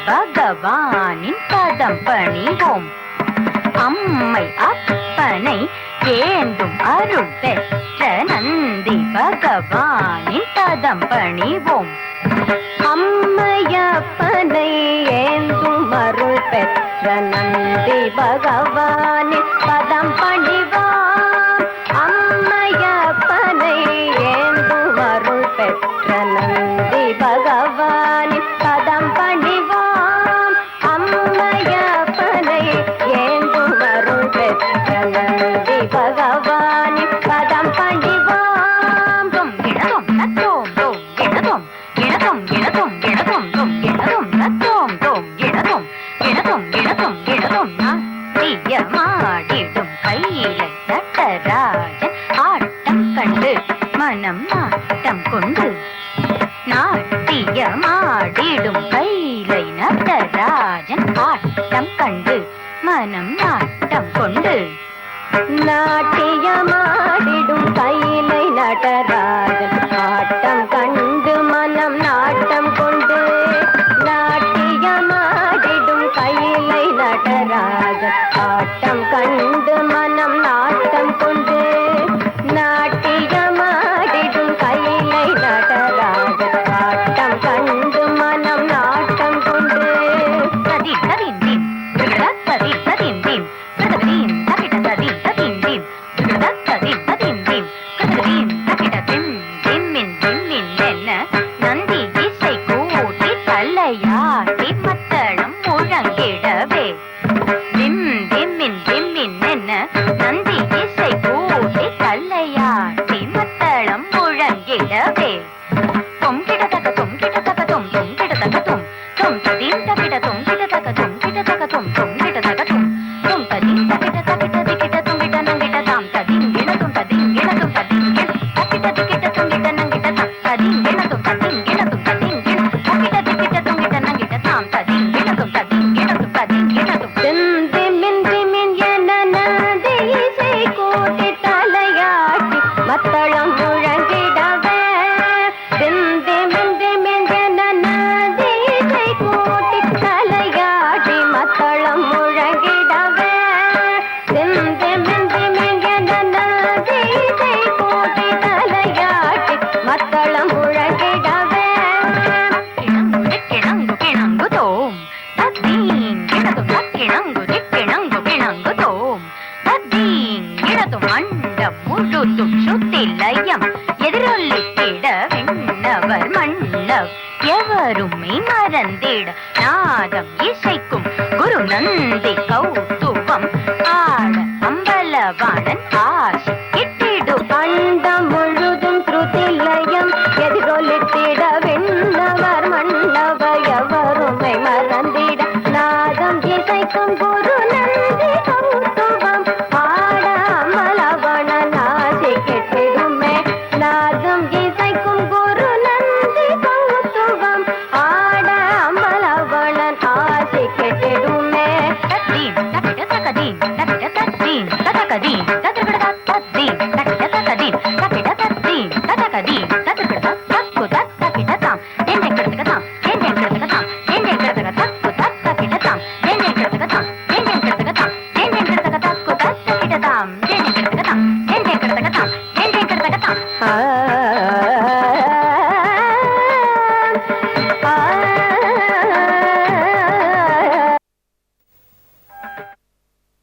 பகவானின் பதம் பணிவோம். அம்மை அப்பனை ஏந்தும் அருள் பெற்ற நந்தி பகவானின் பதம் பணிவோம். அம்மையப்பனை ஏந்தும் அருள் பெற்ற நந்தி பகவானின் பதம் பணிவோம். அம்மையப்பனை ஏந்தும் அருள் பெற்ற நந்தி பகவானின் பதம் பணிவோம். அம்மையப்பனை ஏந்தும் அருள் பெற்ற நந்தி பகவானின் பதம் பணிவோம். தொம் கிணதும் தத்தோம் தொம் கிணதும் கிணதும் கிணதும் கிணதும் தொம் கிணதும் தத்தோம் தொம் கிணதும் கிணதும் கிணதும் கிணதும் நாட்டியமாடிடும் கையிலை நடராஜன் ஆட்டம் கண்டு மனம் நாட்டம் கொண்டு. நாட்டியமாடிடும் கையிலை நடராஜன் ஆட்டம் கண்டு மனம் நாட்டம் கொண்டு. நாட்டியமாடிடும் கையிலை நடராஜன் ஆட்டம் கண்டு மனம் நாட்டம் கொண்டு. நாட்டியமாடிடும் கையிலை நடராஜன் ஆட்டம் கண்டு மனம் நாட்டம் கொண்டு. நாட்டியமாடிடும் கையிலை நடராஜன் ஆட்டம் கண்டு மனம் நாட்டம் கொண்டு. சதி சதிந்தின் சதி சதிந்தின் சதகதீன் தகிட சதி சதிந்தின் சதி சதிந்தின் கதகதீன் தகிட திம் திம்மின் திம்மின் என்ன நந்தி இசை கூட்டி தலையாட்டி மத்தளம் முழங்கிடவே. திம் திம்மின் திம்மின் என்ன நந்தி இசை கூட்டி தலையாட்டி மத்தளம் முழங்கிடவே. தொம் கிடதக தொம் கிடதக தொம் தொம் கிடதக தொம் தொம் ததீம் தகிட தொம் கிடதக தொம் கிடதக தொம் தொம் கிடதக தொம் தொம் ததீம் தகிட தகிட திகிட தொம் கிட நங்கிட தாம் ததீம் கிணதும் ததீம் கிணதும் ததீம் கிண தகிட திகிட தொம் கிட நங்கிட தாம் ததீம் கிணதும் ததீம் கிணதும் ததீம் கிண தகிட திகிட தொம் கிட நங்கிட தாம் ததீம் கிணதும் ததீம் கிணதும் ததீம் கிணதும். திம்மின் திம்மின் என நந்தி இசை கூட்டி தலையாட்டி மத்தளம் முழங்கிடவே. திம்மின் திம்மின் என நந்தி இசை கூட்டி தலையாட்டி மத்தளம் முழங்கிடவே. திம்மின் திம்மின் என நந்தி இசை கூட்டி தலையாட்டி மத்தளம் முழங்கிடவே. கிணங்கு கிணங்கு கிணங்கு தோம் தத்தீம் கிணதும் தக்கிணங்கு திக்கிணங்கு கிணங்கு தோம் தத்தீம் கிணதும் அண்டம் முழுதும் சுத்திலயம் எதிரொலித்திட விண்ணவர் மன்னவ் எவருமே மறந்திட நாதம் இசைக்கும் குரு நந்தி கௌத்துவம்